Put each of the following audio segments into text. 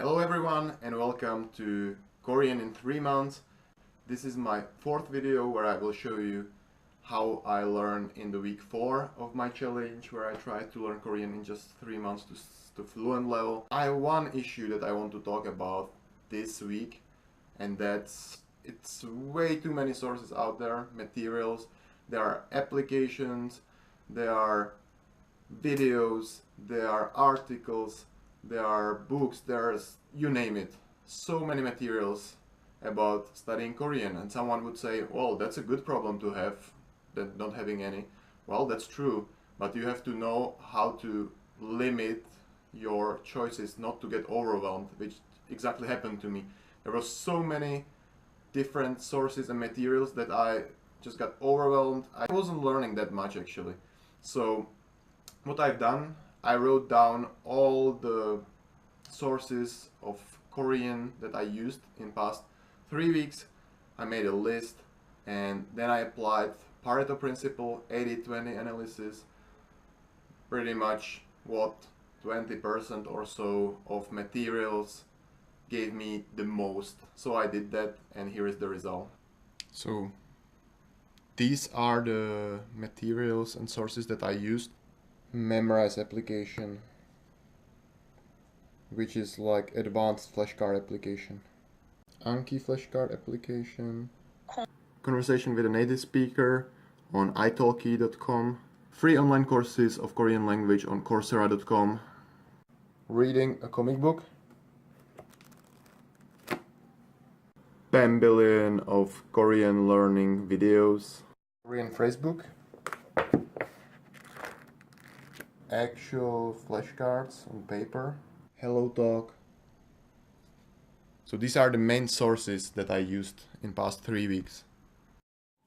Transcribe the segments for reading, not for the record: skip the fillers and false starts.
Hello everyone and welcome to Korean in 3 months. This is my fourth video where I will show you how I learned in the week 4 of my challenge, where I tried to learn Korean in just 3 months to fluent level. I have one issue that I want to talk about this week, and it's way too many sources out there, materials. There are applications, there are videos, there are articles, there are books, there's, you name it, so many materials about studying Korean. And someone would say, well, that's a good problem to have, that not having any. Well, that's true, but you have to know how to limit your choices, not to get overwhelmed, which exactly happened to me. There were so many different sources and materials that I just got overwhelmed. I wasn't learning that much actually. So what I've done, I wrote down all the sources of Korean that I used in past 3 weeks. I made a list and then I applied Pareto principle, 80-20 analysis, pretty much what 20% or so of materials gave me the most. So I did that and here is the result. So these are the materials and sources that I used. Memorize application, which is like advanced flashcard application. Anki flashcard application. Conversation with a native speaker on italki.com. Free online courses of Korean language on coursera.com. Reading a comic book. 10 billion of Korean learning videos. Korean phrase book. Actual flashcards on paper. Hello Talk. So these are the main sources that I used in past 3 weeks.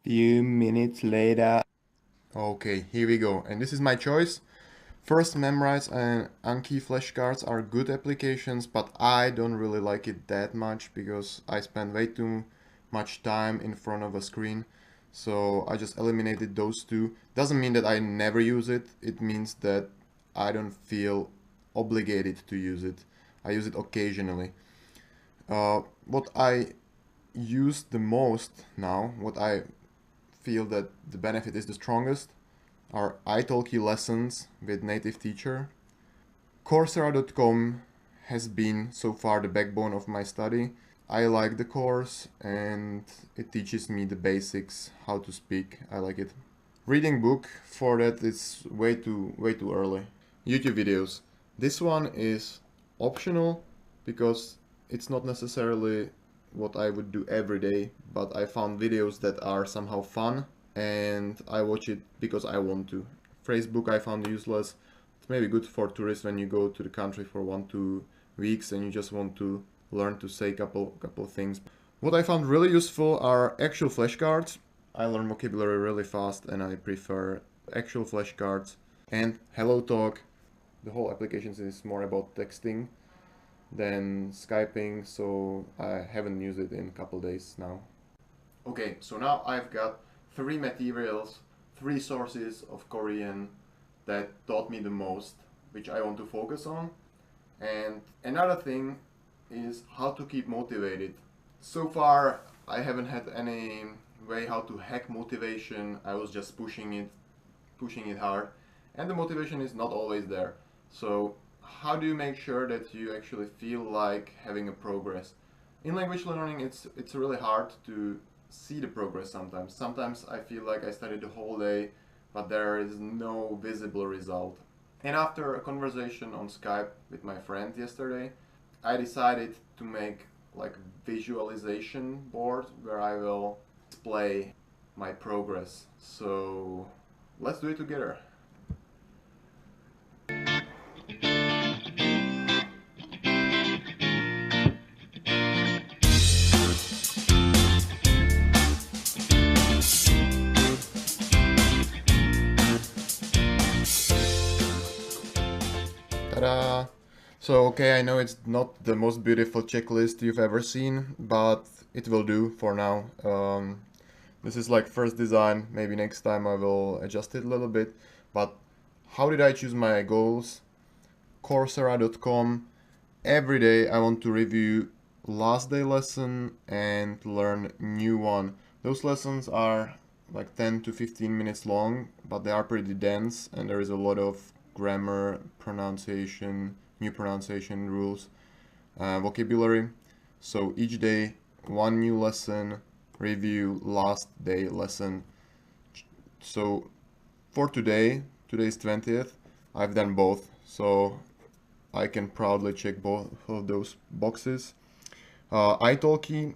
Few minutes later. Okay, here we go. And this is my choice. First, Memrise and Anki flashcards are good applications, but I don't really like it that much because I spend way too much time in front of a screen. So I just eliminated those two. Doesn't mean that I never use it. It means that I don't feel obligated to use it. I use it occasionally. What I use the most now, what I feel that the benefit is the strongest, are italki lessons with native teacher. Coursera.com has been so far the backbone of my study. I like the course and it teaches me the basics, how to speak. I like it. Reading book, for that it's way too early. YouTube videos. This one is optional because it's not necessarily what I would do every day, but I found videos that are somehow fun and I watch it because I want to. Phrasebook I found useless. It's maybe good for tourists when you go to the country for 1-2 weeks and you just want to learn to say couple things. What I found really useful are actual flashcards. I learn vocabulary really fast and I prefer actual flashcards. And Hello Talk. The whole application is more about texting than Skyping, so I haven't used it in a couple days now. Okay, so now I've got 3 materials, 3 sources of Korean that taught me the most, which I want to focus on. And another thing is how to keep motivated. So far I haven't had any way how to hack motivation. I was just pushing it hard, and the motivation is not always there. So how do you make sure that you actually feel like having a progress? In language learning it's really hard to see the progress sometimes. Sometimes I feel like I studied the whole day but there is no visible result. And after a conversation on Skype with my friend yesterday, I decided to make like a visualization board where I will display my progress. So let's do it together. Ta-da! So okay, I know it's not the most beautiful checklist you've ever seen, but it will do for now. This is like first design. Maybe next time I will adjust it a little bit. But how did I choose my goals? Coursera.com Every day I want to review last day lesson and learn new one. Those lessons are like 10 to 15 minutes long, but they are pretty dense and there is a lot of grammar, pronunciation, new pronunciation rules, vocabulary. So each day, one new lesson, review last day lesson. So for today's 20th, I've done both. So I can proudly check both of those boxes. italki,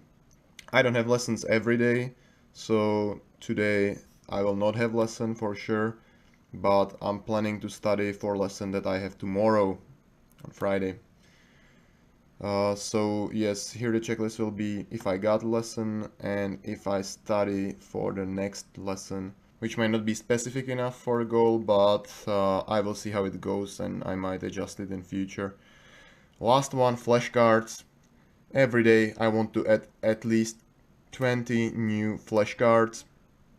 I don't have lessons every day, so today I will not have lesson for sure, but I'm planning to study for lesson that I have tomorrow on Friday. So yes, here the checklist will be if I got lesson and if I study for the next lesson, which might not be specific enough for a goal, but I will see how it goes and I might adjust it in future. Last one, flashcards. Every day I want to add at least 20 new flashcards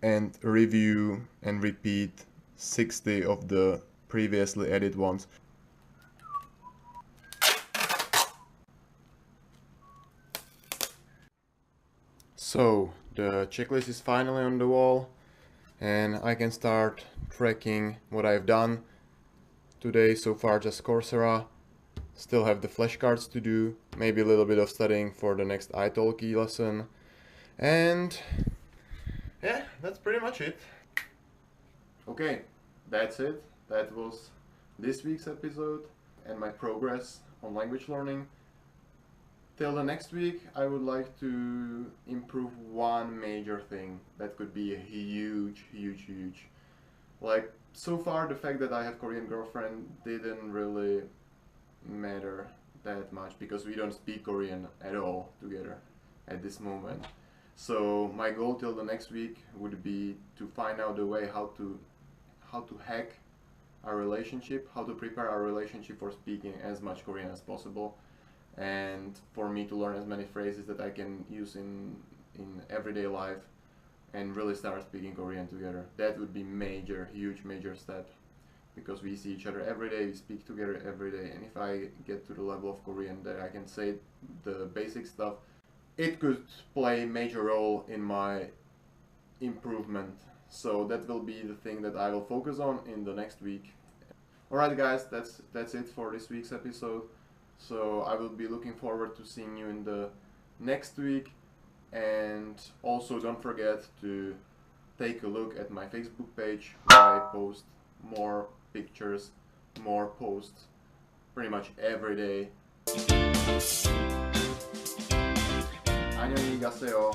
and review and repeat 60 of the previously added ones. So the checklist is finally on the wall and I can start tracking what I've done today so far. Just Coursera, still have the flashcards to do, maybe a little bit of studying for the next italki lesson, and yeah, that's pretty much it. Okay, that's it. That was this week's episode and my progress on language learning. Till the next week, I would like to improve one major thing that could be a huge, huge, huge. Like, so far, the fact that I have Korean girlfriend didn't really matter that much because we don't speak Korean at all together at this moment. So my goal till the next week would be to find out a way how to hack our relationship, how to prepare our relationship for speaking as much Korean as possible, and for me to learn as many phrases that I can use in everyday life and really start speaking Korean together. That would be major, huge, major step because we see each other every day, we speak together every day, and if I get to the level of Korean that I can say the basic stuff, it could play a major role in my improvement. So that will be the thing that I will focus on in the next week. Alright guys, that's it for this week's episode. So I will be looking forward to seeing you in the next week, and also don't forget to take a look at my Facebook page where I post more pictures, more posts pretty much every day. 안녕히 가세요.